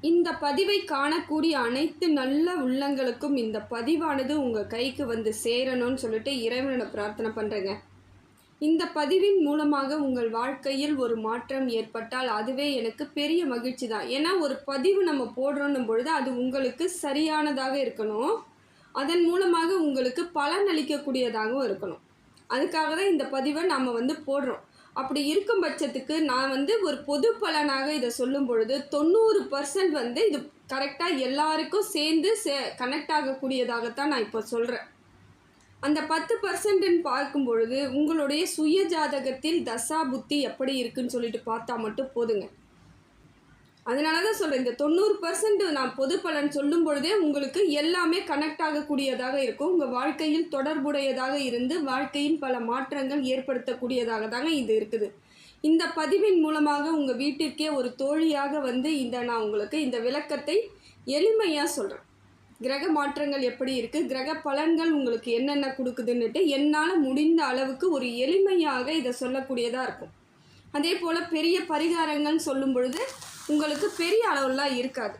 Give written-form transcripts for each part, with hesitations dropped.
இந்த பதிவை காணக்கூடிய அனைத்து நல்ல உள்ளங்களுக்கும் இந்த பதிவானது உங்கள் கைக்கு வந்து சேரணும்னு சொல்லிட்டு இறைவனை பிரார்த்தனை பண்ணுறேங்க. இந்த பதிவின் மூலமாக உங்கள் வாழ்க்கையில் ஒரு மாற்றம் ஏற்பட்டால் அதுவே எனக்கு பெரிய மகிழ்ச்சி தான். ஏன்னா ஒரு பதிவு நம்ம போடுறோன்னும் பொழுது அது உங்களுக்கு சரியானதாக இருக்கணும், அதன் மூலமாக உங்களுக்கு பலன் அளிக்கக்கூடியதாகவும் இருக்கணும். அதுக்காக தான் இந்த பதிவை நாம் போடுறோம். அப்படி இருக்கும் பட்சத்துக்கு நான் ஒரு பொது பலனாக இதை சொல்லும் பொழுது 90% இது கரெக்டாக எல்லாருக்கும் சேர்ந்து கனெக்ட் ஆகக்கூடியதாகத்தான் நான் இப்போ சொல்கிறேன். அந்த 10%ன்னு பார்க்கும் பொழுது உங்களுடைய சுய ஜாதகத்தில் தசா புத்தி எப்படி இருக்குன்னு சொல்லிட்டு பார்த்தா மட்டும் போதுங்க. அதனால தான் சொல்கிறேன், இந்த 90% நான் பொது பலன் சொல்லும் பொழுதே உங்களுக்கு எல்லாமே கனெக்ட் ஆகக்கூடியதாக இருக்கும். உங்கள் வாழ்க்கையில் தொடர்புடையதாக இருந்து வாழ்க்கையின் பல மாற்றங்கள் ஏற்படுத்தக்கூடியதாக தாங்க இது இருக்குது. இந்த பதிவின் மூலமாக உங்கள் வீட்டிற்கே ஒரு தோழியாக நான் உங்களுக்கு இந்த விளக்கத்தை எளிமையாக சொல்கிறேன். கிரக மாற்றங்கள் எப்படி இருக்குது, கிரக பலன்கள் உங்களுக்கு என்னென்ன கொடுக்குதுன்னுட்டு என்னால் முடிந்த அளவுக்கு ஒரு எளிமையாக இதை சொல்லக்கூடியதாக இருக்கும். அதே போல் பெரிய பரிகாரங்கள்னு சொல்லும் பொழுது உங்களுக்கு பெரிய அளவுலாம் இருக்காது.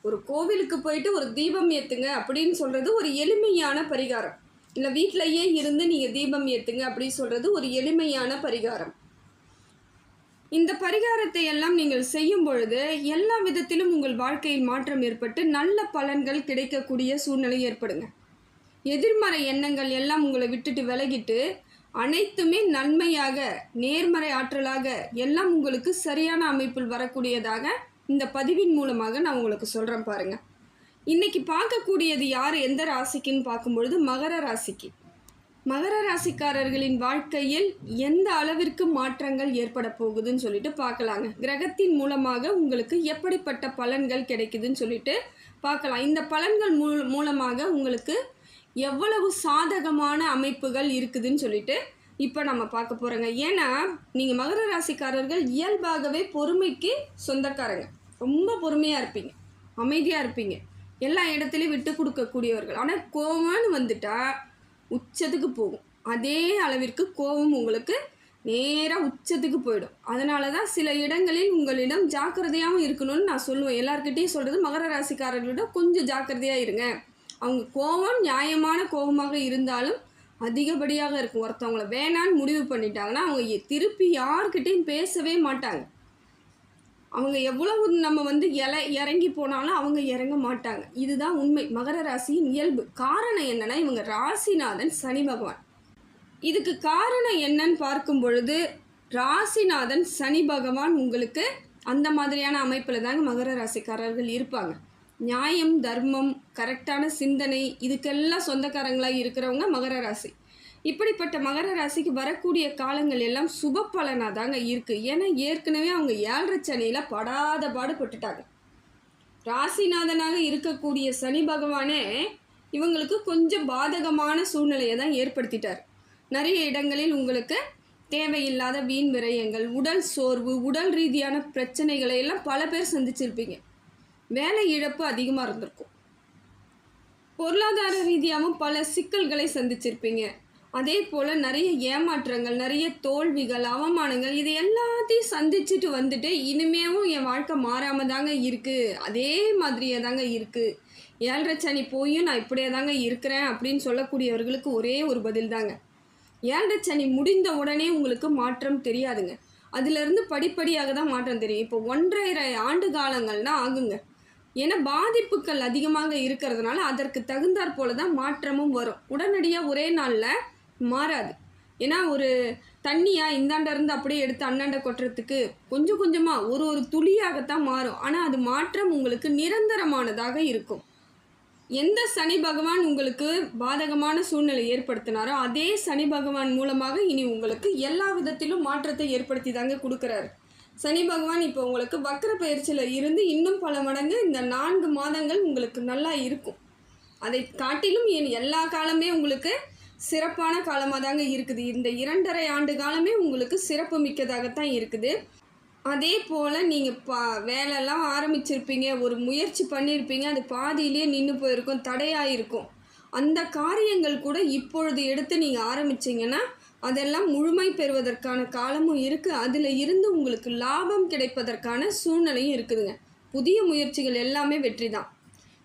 ஒரு கோவிலுக்கு போயிட்டு ஒரு தீபம் ஏற்றுங்க அப்படின்னு சொல்கிறது ஒரு எளிமையான பரிகாரம். இல்லை வீட்டிலையே இருந்து நீங்கள் தீபம் ஏற்றுங்க அப்படின்னு சொல்கிறது ஒரு எளிமையான பரிகாரம். இந்த பரிகாரத்தை எல்லாம் நீங்கள் செய்யும் பொழுது எல்லா விதத்திலும் உங்கள் வாழ்க்கையில் மாற்றம் ஏற்பட்டு நல்ல பலன்கள் கிடைக்கக்கூடிய சூழ்நிலை ஏற்படுங்க. எதிர்மறை எண்ணங்கள் எல்லாம் உங்களை விட்டுட்டு விலகிட்டு அனைத்துமே நன்மையாக நேர்மறை ஆற்றலாக எல்லாம் உங்களுக்கு சரியான அமைப்பில் வரக்கூடியதாக இந்த பதிவின் மூலமாக நான் உங்களுக்கு சொல்கிறேன் பாருங்கள். இன்றைக்கி பார்க்கக்கூடியது யார், எந்த ராசிக்குன்னு பார்க்கும்பொழுது மகர ராசிக்கு. மகர ராசிக்காரர்களின் வாழ்க்கையில் எந்த அளவிற்கு மாற்றங்கள் ஏற்பட போகுதுன்னு சொல்லிட்டு பார்க்கலாங்க. கிரகத்தின் மூலமாக உங்களுக்கு எப்படிப்பட்ட பலன்கள் கிடைக்குதுன்னு சொல்லிட்டு பார்க்கலாம். இந்த பலன்கள் மூலமாக உங்களுக்கு எவ்வளவு சாதகமான அமைப்புகள் இருக்குதுன்னு சொல்லிட்டு இப்போ நம்ம பார்க்க போகிறோங்க. ஏன்னா நீங்கள் மகர ராசிக்காரர்கள் இயல்பாகவே பொறுமைக்கு சொந்தக்காரங்க. ரொம்ப பொறுமையாக இருப்பீங்க, அமைதியாக இருப்பீங்க, எல்லா இடத்துலையும் விட்டு கொடுக்கக்கூடியவர்கள். ஆனால் கோபம்னு வந்துட்டால் உச்சத்துக்கு போகும். அதே அளவிற்கு கோபம் உங்களுக்கு நேராக உச்சத்துக்கு போயிடும். அதனால தான் சில இடங்களில் உங்களிடம் ஜாக்கிரதையாகவும் இருக்கணும்னு நான் சொல்லுவேன். எல்லார்கிட்டையும் சொல்கிறது மகர ராசிக்காரர்களிடம் கொஞ்சம் ஜாக்கிரதையாக இருங்க. அவங்க கோபம் நியாயமான கோபமாக இருந்தாலும் அதிகப்படியாக இருக்கும். ஒருத்தவங்களை வேணான்னு முடிவு பண்ணிட்டாங்கன்னா அவங்க திருப்பி யார்கிட்டையும் பேசவே மாட்டாங்க. அவங்க எவ்வளவு நம்ம இறங்கி போனாலும் அவங்க இறங்க மாட்டாங்க. இதுதான் உண்மை, மகர ராசியின் இயல்பு. காரணம் என்னன்னா இவங்க ராசிநாதன் சனி பகவான். இதுக்கு காரணம் என்னன்னு பார்க்கும் பொழுது ராசிநாதன் சனி பகவான் உங்களுக்கு அந்த மாதிரியான அமைப்பில் தாங்க மகர ராசிக்காரர்கள் இருப்பாங்க. நியாயம், தர்மம், கரெக்டான சிந்தனை, இதுக்கெல்லாம் சொந்தக்காரங்களாக இருக்கிறவங்க மகர ராசி. இப்படிப்பட்ட மகர ராசிக்கு வரக்கூடிய காலங்கள் எல்லாம் சுப பலனாக தாங்க இருக்குது. ஏன்னா ஏற்கனவே அவங்க 7.5 சனியில் படாத பாடுபட்டுட்டாங்க. ராசிநாதனாக இருக்கக்கூடிய சனி பகவானே இவங்களுக்கு கொஞ்சம் பாதகமான சூழ்நிலையை தான் ஏற்படுத்திட்டார். நிறைய இடங்களில் உங்களுக்கு தேவையில்லாத வீண் விரயங்கள், உடல் சோர்வு, உடல் ரீதியான பிரச்சனைகளை எல்லாம் பல பேர் சந்திச்சிருப்பீங்க. வேலை இழப்பு அதிகமாக இருந்திருக்கும். பொருளாதார ரீதியாகவும் பல சிக்கல்களை சந்திச்சிருப்பீங்க. அதே போல் நிறைய ஏமாற்றங்கள், நிறைய தோல்விகள், அவமானங்கள், இது எல்லாத்தையும் சந்திச்சுட்டு இனிமேவும் என் வாழ்க்கை மாறாமல் தாங்க இருக்குது, அதே மாதிரியே தாங்க இருக்குது, 7.5 சனி போயும் நான் இப்படியே தாங்க இருக்கிறேன் அப்படின்னு சொல்லக்கூடியவர்களுக்கு ஒரே ஒரு பதில் தாங்க. 7.5 சனி முடிந்த உடனே உங்களுக்கு மாற்றம் தெரியாதுங்க. அதிலிருந்து படிப்படியாக தான் மாற்றம் தெரியும். இப்போ 1.5 ஆண்டு காலங்கள்னா ஆகுங்க. ஏன்னா பாதிப்புகள் அதிகமாக இருக்கிறதுனால அதற்கு தகுந்தாற் போல தான் மாற்றமும் வரும். உடனடியாக ஒரே நாளில் மாறாது. ஏன்னா ஒரு தண்ணியாக இந்தாண்டருந்து அப்படியே எடுத்து அண்ணாண்ட கொட்டுறதுக்கு கொஞ்சம் கொஞ்சமாக ஒரு துளியாகத்தான் மாறும். ஆனால் அது மாற்றம் உங்களுக்கு நிரந்தரமானதாக இருக்கும். எந்த சனி பகவான் உங்களுக்கு பாதகமான சூழ்நிலை ஏற்படுத்தினாரோ அதே சனி பகவான் மூலமாக இனி உங்களுக்கு எல்லா விதத்திலும் மாற்றத்தை ஏற்படுத்தி தாங்க கொடுக்குறாரு. சனி பகவான் இப்போ உங்களுக்கு வக்ர பயிற்சியில் இருந்து இன்னும் பல மடங்கு இந்த 4 மாதங்கள் உங்களுக்கு நல்லா இருக்கும். அதை காட்டிலும் எல்லா காலமே உங்களுக்கு சிறப்பான காலமாக தாங்க இருக்குது. இந்த 2.5 ஆண்டு காலமே உங்களுக்கு சிறப்பு மிக்கதாகத்தான் இருக்குது. அதே போல் நீங்கள் வேலையெல்லாம் ஆரம்பிச்சிருப்பீங்க, ஒரு முயற்சி பண்ணியிருப்பீங்க, அது பாதியிலே நின்று போயிருக்கும், தடையாயிருக்கும். அந்த காரியங்கள் கூட இப்பொழுது எடுத்து நீங்கள் ஆரம்பிச்சிங்கன்னா அதெல்லாம் முழுமை பெறுவதற்கான காலமும் இருக்குது. அதில் இருந்து உங்களுக்கு லாபம் கிடைப்பதற்கான சூழ்நிலையும் இருக்குதுங்க. புதிய முயற்சிகள் எல்லாமே வெற்றி தான்.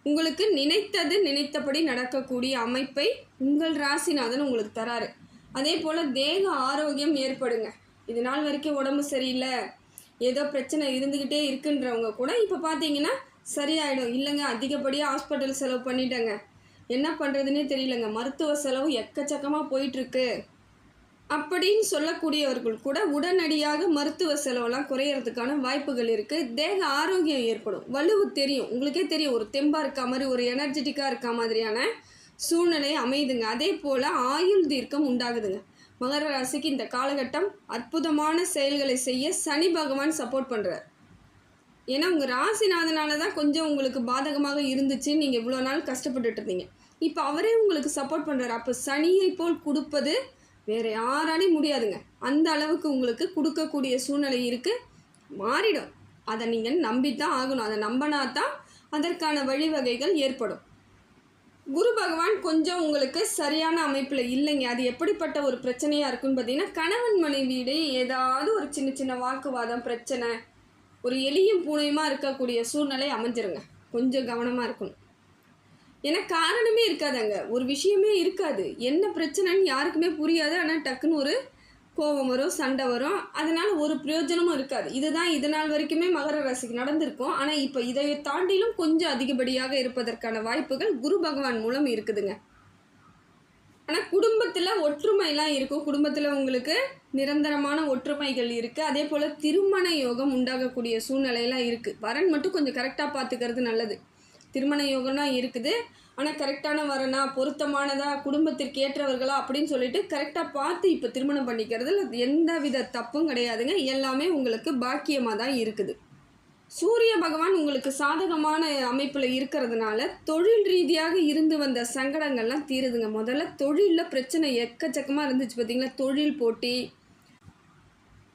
உங்களுக்கு நினைத்தது நினைத்தபடி நடக்கக்கூடிய அமைப்பை உங்கள் ராசிநாதன் உங்களுக்கு தராரு. அதே போல் தேக ஆரோக்கியம் ஏற்படுங்க. இது நாள் வரைக்கும் உடம்பு சரியில்லை, ஏதோ பிரச்சனை இருந்துக்கிட்டே இருக்குன்றவங்க கூட இப்போ பார்த்தீங்கன்னா சரியாயிடும். இல்லைங்க, அதிகப்படியாக ஹாஸ்பிட்டல் செலவு பண்ணிட்டேங்க, என்ன பண்ணுறதுனே தெரியலங்க, மருத்துவ செலவு எக்கச்சக்கமாக போயிட்டுருக்கு அப்படின்னு சொல்லக்கூடியவர்கள் கூட உடனடியாக மருத்துவ செலவெல்லாம் குறையிறதுக்கான வாய்ப்புகள் இருக்குது. தேக ஆரோக்கியம் ஏற்படும், வலுவு தெரியும், உங்களுக்கே தெரியும், ஒரு தெம்பாக இருக்க மாதிரி, ஒரு எனர்ஜெட்டிக்காக இருக்க மாதிரியான சூழ்நிலை அமையுதுங்க. அதே போல் ஆயுள் தீர்க்கம் உண்டாகுதுங்க. மகர ராசிக்கு இந்த காலகட்டம் அற்புதமான செயல்களை செய்ய சனி பகவான் சப்போர்ட் பண்ணுறார். ஏன்னா உங்கள் ராசிநாதனால தான் கொஞ்சம் உங்களுக்கு பாதகமாக இருந்துச்சு, நீங்கள் இவ்வளோ நாள் கஷ்டப்பட்டுட்டு இருந்தீங்க. இப்போ அவரே உங்களுக்கு சப்போர்ட் பண்ணுறாரு. அப்போ சனியை போல் கொடுப்பது வேறு யாராலையும் முடியாதுங்க. அந்த அளவுக்கு உங்களுக்கு கொடுக்கக்கூடிய சூழ்நிலை இருக்குது. மாறிடும், அதை நீங்கள் நம்பித்தான் ஆகணும். அதை நம்பினா தான் அதற்கான வழிவகைகள் ஏற்படும். குரு பகவான் கொஞ்சம் உங்களுக்கு சரியான அமைப்பில் இல்லைங்க. அது எப்படிப்பட்ட ஒரு பிரச்சனையாக இருக்குன்னு பார்த்தீங்கன்னா, கணவன் மனைவியிடையே ஏதாவது ஒரு சின்ன சின்ன வாக்குவாதம், பிரச்சனை, ஒரு எலியும் பூனையுமா இருக்கக்கூடிய சூழ்நிலை அமைஞ்சிருங்க. கொஞ்சம் கவனமாக இருக்கணும். ஏன்னா காரணமே இருக்காதாங்க, ஒரு விஷயமே இருக்காது, என்ன பிரச்சனைன்னு யாருக்குமே புரியாது. ஆனால் டக்குன்னு ஒரு கோபம் வரும், சண்டை வரும், அதனால் ஒரு பிரயோஜனமும் இருக்காது. இதுதான் இது நாள் வரைக்குமே மகர ராசிக்கு நடந்திருக்கும். ஆனால் இப்போ இதை தாண்டிலும் கொஞ்சம் அதிகப்படியாக இருப்பதற்கான வாய்ப்புகள் குரு பகவான் மூலம் இருக்குதுங்க. ஆனால் குடும்பத்தில் ஒற்றுமைலாம் இருக்கும். குடும்பத்தில் உங்களுக்கு நிரந்தரமான ஒற்றுமைகள் இருக்குது. அதே போல் திருமண யோகம் உண்டாகக்கூடிய சூழ்நிலையெல்லாம் இருக்குது. வரன் மட்டும் கொஞ்சம் கரெக்டாக பார்த்துக்கிறது நல்லது. திருமண யோகம்லாம் இருக்குது, ஆனால் கரெக்டான வரனா, பொருத்தமானதா, குடும்பத்திற்கு ஏற்றவர்களா அப்படின்னு சொல்லிட்டு கரெக்டாக பார்த்து இப்போ திருமணம் பண்ணிக்கிறதுல எந்த வித தப்பும் கிடையாதுங்க. எல்லாமே உங்களுக்கு பாக்கியமாக தான் இருக்குது. சூரிய பகவான் உங்களுக்கு சாதகமான அமைப்பில் இருக்கிறதுனால தொழில் ரீதியாக இருந்து வந்த சங்கடங்கள்லாம் தீருதுங்க. முதல்ல தொழிலில் பிரச்சனை எக்கச்சக்கமாக இருந்துச்சு பார்த்தீங்களா, தொழில் போட்டி.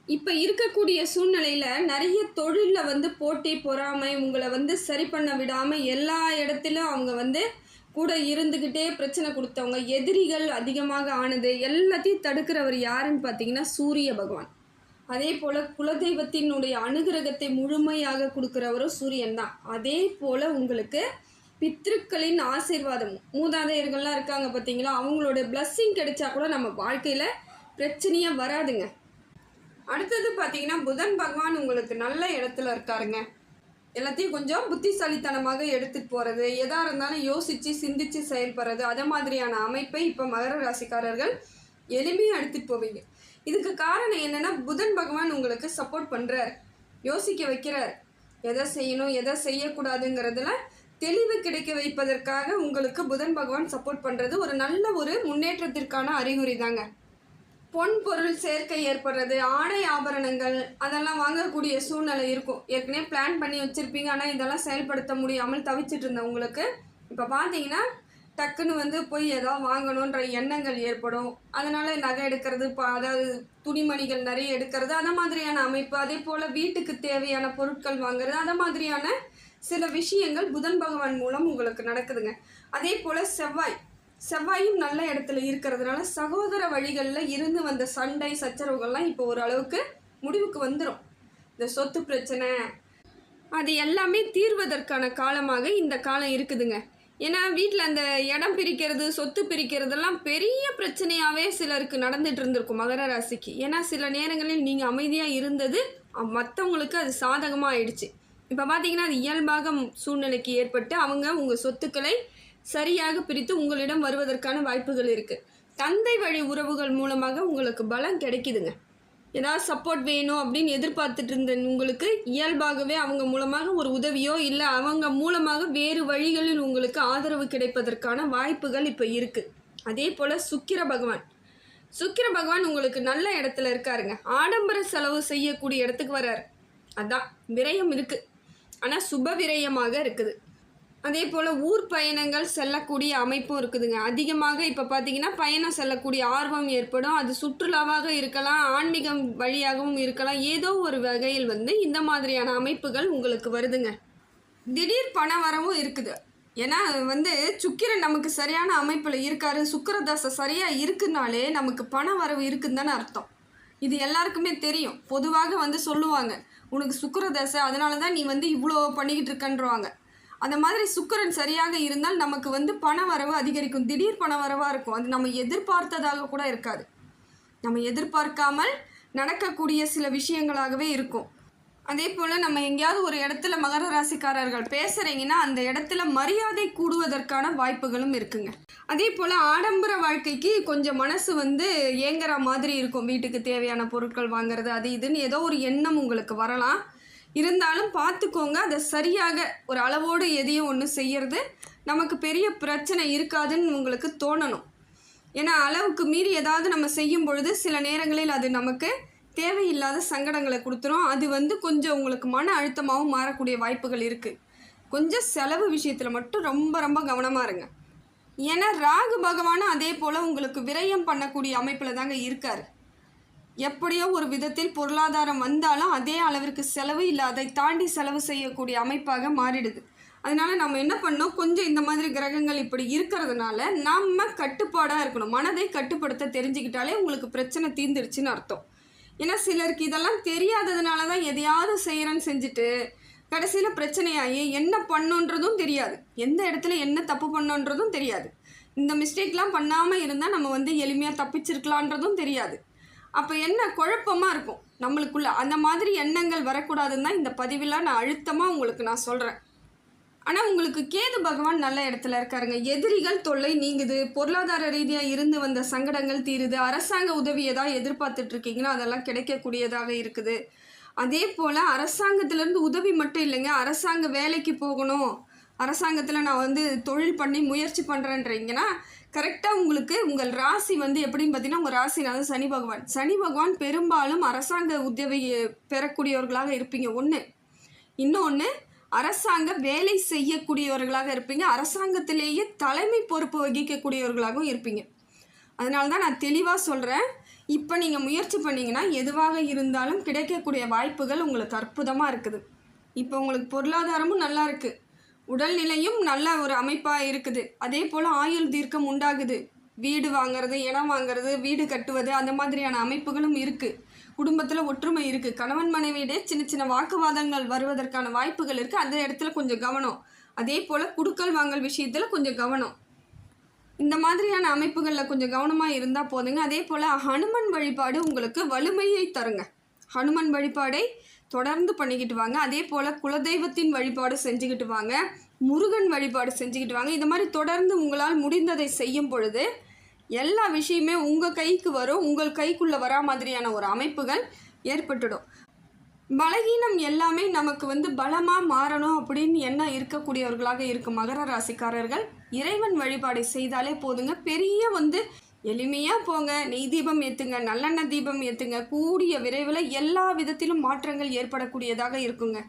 இப்போ இருக்கக்கூடிய சூழ்நிலையில் நிறைய தொழிலில் போட்டி பொறாமை உங்களை சரி பண்ண விடாமல் எல்லா இடத்துலையும் அவங்க கூட இருந்துக்கிட்டே பிரச்சனை கொடுத்தவங்க, எதிரிகள் அதிகமாக ஆனது எல்லாத்தையும் தடுக்கிறவர் யாருன்னு பார்த்தீங்கன்னா சூரிய பகவான். அதே போல் குலதெய்வத்தினுடைய அனுகிரகத்தை முழுமையாக கொடுக்குறவரும் சூரியன் தான். அதே போல் உங்களுக்கு பித்ருக்களின் ஆசீர்வாதம், மூதாதையர்கள்லாம் இருக்காங்க பார்த்தீங்களா, அவங்களோட பிளஸ்ஸிங் கிடைச்சா கூட நம்ம வாழ்க்கையில் பிரச்சனையே வராதுங்க. அடுத்தது பார்த்தீங்கன்னா புதன் பகவான் உங்களுக்கு நல்ல இடத்துல இருக்காருங்க. எல்லாத்தையும் கொஞ்சம் புத்திசாலித்தனமாக எடுத்துகிட்டு போகிறது, எதாக இருந்தாலும் யோசித்து சிந்தித்து செயல்படுறது, அதை மாதிரியான அமைப்பை இப்போ மகர ராசிக்காரர்கள் எளிமையாக எடுத்துகிட்டு போவீங்க. இதுக்கு காரணம் என்னென்னா, புதன் பகவான் உங்களுக்கு சப்போர்ட் பண்ணுறார், யோசிக்க வைக்கிறார், எதை செய்யணும் எதை செய்யக்கூடாதுங்கிறதுல தெளிவு கிடைக்க வைப்பதற்காக உங்களுக்கு புதன் பகவான் சப்போர்ட் பண்ணுறது ஒரு நல்ல ஒரு முன்னேற்றத்திற்கான அறிகுறி தாங்க. பொன் பொருள் சேர்க்கை ஏற்படுறது, ஆடை ஆபரணங்கள் அதெல்லாம் வாங்கக்கூடிய சூழ்நிலை இருக்கும். ஏற்கனவே பிளான் பண்ணி வச்சுருப்பீங்க, ஆனால் இதெல்லாம் செயல்படுத்த முடியாமல் தவிச்சிட்டு இருந்தவங்களுக்கு இப்போ பார்த்தீங்கன்னா டக்குன்னு போய் ஏதாவது வாங்கணுன்ற எண்ணங்கள் ஏற்படும். அதனால் நகை எடுக்கிறது, அதாவது துணிமணிகள் நிறைய எடுக்கிறது, அந்த மாதிரியான அமைப்பு. அதே போல் வீட்டுக்கு தேவையான பொருட்கள் வாங்குறது, அந்த மாதிரியான சில விஷயங்கள் புதன் பகவான் மூலம் உங்களுக்கு நடக்குதுங்க. அதே போல் செவ்வாயும் நல்ல இடத்துல இருக்கிறதுனால சகோதர வழிகளில் இருந்து வந்த சண்டை சச்சரவுகள்லாம் இப்போ ஓரளவுக்கு முடிவுக்கு வந்துடும். இந்த சொத்து பிரச்சனை அது எல்லாமே தீர்வதற்கான காலமாக இந்த காலம் இருக்குதுங்க. ஏன்னா வீட்டில் அந்த இடம் பிரிக்கிறது, சொத்து பிரிக்கிறதெல்லாம் பெரிய பிரச்சனையாகவே சிலருக்கு நடந்துட்டு இருந்திருக்கும் மகர ராசிக்கு. ஏன்னா சில நேரங்களில் நீங்கள் அமைதியாக இருந்தது மற்றவங்களுக்கு அது சாதகமாக ஆயிடுச்சு. இப்போ பார்த்தீங்கன்னா அது இயல்பாக சூழ்நிலைக்கு ஏற்பட்டு அவங்க உங்கள் சொத்துக்களை சரியாக பிரித்து உங்களிடம் வருவதற்கான வாய்ப்புகள் இருக்குது. தந்தை வழி உறவுகள் மூலமாக உங்களுக்கு பலம் கிடைக்குதுங்க. ஏதாவது சப்போர்ட் வேணும் அப்படின்னு எதிர்பார்த்துட்டு இருந்த உங்களுக்கு இயல்பாகவே அவங்க மூலமாக ஒரு உதவியோ இல்லை அவங்க மூலமாக வேறு வழிகளில் உங்களுக்கு ஆதரவு கிடைப்பதற்கான வாய்ப்புகள் இப்போ இருக்குது. அதே போல் சுக்கிர பகவான் உங்களுக்கு நல்ல இடத்துல இருக்காருங்க. ஆடம்பர செலவு செய்யக்கூடிய இடத்துக்கு வர்றாரு. அதான் விரயம் இருக்குது, ஆனால் சுப விரயமாக இருக்குது. அதே போல் ஊர் பயணங்கள் செல்லக்கூடிய அமைப்பும் இருக்குதுங்க. அதிகமாக இப்போ பார்த்தீங்கன்னா பயணம் செல்லக்கூடிய ஆர்வம் ஏற்படும். அது சுற்றுலாவாக இருக்கலாம், ஆன்மீகம் வழியாகவும் இருக்கலாம். ஏதோ ஒரு வகையில் இந்த மாதிரியான அமைப்புகள் உங்களுக்கு வருதுங்க. திடீர் பண வரவும் இருக்குது. ஏன்னா சுக்கிரன் நமக்கு சரியான அமைப்பில் இருக்காரு, சுக்கிரதாசை சரியாக இருக்குனாலே நமக்கு பண வரவு இருக்குன்னு தானே அர்த்தம். இது எல்லாருக்குமே தெரியும். பொதுவாக வந்து சொல்லுவாங்க, உனக்கு சுக்கிர தசை, அதனால தான் நீ வந்து இவ்வளோ பண்ணிக்கிட்டு இருக்கன்றவாங்க. அந்த மாதிரி சுக்கிரன் சரியாக இருந்தால் நமக்கு வந்து பண வரவு அதிகரிக்கும். திடீர் பண வரவாக இருக்கும். அது நம்ம எதிர்பார்த்ததாக கூட இருக்காது. நம்ம எதிர்பார்க்காமல் நடக்கக்கூடிய சில விஷயங்களாகவே இருக்கும். அதே போல் நம்ம எங்கேயாவது ஒரு இடத்துல மகர ராசிக்காரர்கள் பேசுகிறீங்கன்னா அந்த இடத்துல மரியாதை கூடுவதற்கான வாய்ப்புகளும் இருக்குங்க. அதே போல் ஆடம்பர வாழ்க்கைக்கு கொஞ்சம் மனசு வந்து ஏங்குற மாதிரி இருக்கும். வீட்டுக்கு தேவையான பொருட்கள் வாங்குறது, அது இதுன்னு ஏதோ ஒரு எண்ணம் உங்களுக்கு வரலாம். இருந்தாலும் பார்த்துக்கோங்க, அதை சரியாக ஒரு அளவோடு எதையும் ஒன்று செய்கிறது நமக்கு பெரிய பிரச்சனை இருக்காதுன்னு உங்களுக்கு தோணணும். ஏன்னா அளவுக்கு மீறி ஏதாவது நம்ம செய்யும் பொழுது சில நேரங்களில் அது நமக்கு தேவையில்லாத சங்கடங்களை கொடுத்துரும். அது வந்து கொஞ்சம் உங்களுக்கு மன அழுத்தமாகவும் மாறக்கூடிய வாய்ப்புகள் இருக்குது. கொஞ்சம் செலவு விஷயத்தில் மட்டும் ரொம்ப ரொம்ப கவனமாக இருங்க. ஏன்னா ராகு பகவானும் அதே போல் உங்களுக்கு விரயம் பண்ணக்கூடிய அமைப்பில் தாங்க இருக்கார். எப்படியோ ஒரு விதத்தில் பொருளாதாரம் வந்தாலும் அதே அளவிற்கு செலவு இல்லை, அதை தாண்டி செலவு செய்யக்கூடிய அமைப்பாக மாறிடுது. அதனால நம்ம என்ன பண்ணோம், கொஞ்சம் இந்த மாதிரி கிரகங்கள் இப்படி இருக்கிறதுனால நம்ம கட்டுப்பாடாக இருக்கணும். மனதை கட்டுப்படுத்த தெரிஞ்சுக்கிட்டாலே உங்களுக்கு பிரச்சனை தீர்ந்துருச்சுன்னு அர்த்தம். ஏன்னா சிலருக்கு இதெல்லாம் தெரியாததுனால தான் எதையாவது செய்கிறேன்னு செஞ்சுட்டு கடைசியில் பிரச்சனையாகி என்ன பண்ணுன்றதும் தெரியாது, எந்த இடத்துல என்ன தப்பு பண்ணுன்றதும் தெரியாது. இந்த மிஸ்டேக்லாம் பண்ணாமல் இருந்தால் நம்ம வந்து எளிமையாக தப்பிச்சிருக்கலான்றதும் தெரியாது. அப்போ என்ன குழப்பமாக இருக்கும் நம்மளுக்குள்ள. அந்த மாதிரி எண்ணங்கள் வரக்கூடாதுன்னு தான் இந்த பதிவில் நான் அழுத்தமாக உங்களுக்கு நான் சொல்கிறேன். ஆனால் உங்களுக்கு கேது பகவான் நல்ல இடத்துல இருக்காருங்க. எதிரிகள் தொல்லை நீங்குது, பொருளாதார ரீதியாக இருந்து வந்த சங்கடங்கள் தீருது, அரசாங்க உதவி ஏதாவது எதிர்பார்த்துட்ருக்கீங்கன்னா அதெல்லாம் கிடைக்கக்கூடியதாக இருக்குது. அதே போல் அரசாங்கத்திலேருந்து உதவி மட்டும் இல்லைங்க, அரசாங்க வேலைக்கு போகணும், அரசாங்கத்தில் நான் வந்து தொழில் பண்ணி முயற்சி பண்ணுறேன்றீங்கன்னா கரெக்டாக உங்களுக்கு உங்கள் ராசி வந்து எப்படின்னு பார்த்தீங்கன்னா உங்கள் ராசினால சனி பகவான் பெரும்பாலும் அரசாங்க உதவி பெறக்கூடியவர்களாக இருப்பீங்க. இன்னொன்று அரசாங்க வேலை செய்யக்கூடியவர்களாக இருப்பீங்க, அரசாங்கத்திலேயே தலைமை பொறுப்பு வகிக்கக்கூடியவர்களாகவும் இருப்பீங்க. அதனால தான் நான் தெளிவாக சொல்கிறேன், இப்போ நீங்கள் முயற்சி பண்ணிங்கன்னா எதுவாக இருந்தாலும் கிடைக்கக்கூடிய வாய்ப்புகள் உங்களுக்கு அற்புதமாக இருக்குது. இப்போ உங்களுக்கு பொருளாதாரமும் நல்லா இருக்குது, உடல்நிலையும் நல்ல ஒரு அமைப்பாக இருக்குது. அதே போல் ஆயுள் தீர்க்கம் உண்டாகுது, வீடு வாங்கிறது, இடம் வாங்கிறது, வீடு கட்டுவது, அந்த மாதிரியான அமைப்புகளும் இருக்குது. குடும்பத்தில் ஒற்றுமை இருக்குது. கணவன் மனைவியிடையே சின்ன சின்ன வாக்குவாதங்கள் வருவதற்கான வாய்ப்புகள் இருக்குது. அந்த இடத்துல கொஞ்சம் கவனம். அதே போல் குடுக்கல் வாங்கல் விஷயத்தில் கொஞ்சம் கவனம். இந்த மாதிரியான அமைப்புகளில் கொஞ்சம் கவனமாக இருந்தால் போதுங்க. அதே போல் ஹனுமன் வழிபாடு உங்களுக்கு வலிமையை தருங்க. ஹனுமன் வழிபாடை தொடர்ந்து பண்ணிக்கிட்டு வாங்க. அதே போல் குலதெய்வத்தின் வழிபாடு செஞ்சுக்கிட்டு வாங்க, முருகன் வழிபாடு செஞ்சுக்கிட்டு வாங்க. இந்த மாதிரி தொடர்ந்து உங்களால் முடிந்ததை செய்யும் பொழுது எல்லா விஷயமே உங்கள் கைக்கு வரும். உங்கள் கைக்குள்ளே வரா மாதிரியான ஒரு அமைப்புகள் ஏற்பட்டுடும். பலகீனம் எல்லாமே நமக்கு வந்து பலமாக மாறணும் அப்படின்னு எண்ணம் இருக்கக்கூடியவர்களாக இருக்கும் மகர ராசிக்காரர்கள் இறைவன் வழிபாடு செய்தாலே போதுங்க. பெரிய வந்து எளிமையாக போங்க, நெய் தீபம் ஏற்றுங்க, நல்லெண்ணெய் தீபம் ஏற்றுங்க. கூடிய விரைவில் எல்லா விதத்திலும் மாற்றங்கள் ஏற்படக்கூடியதாக இருக்குங்க.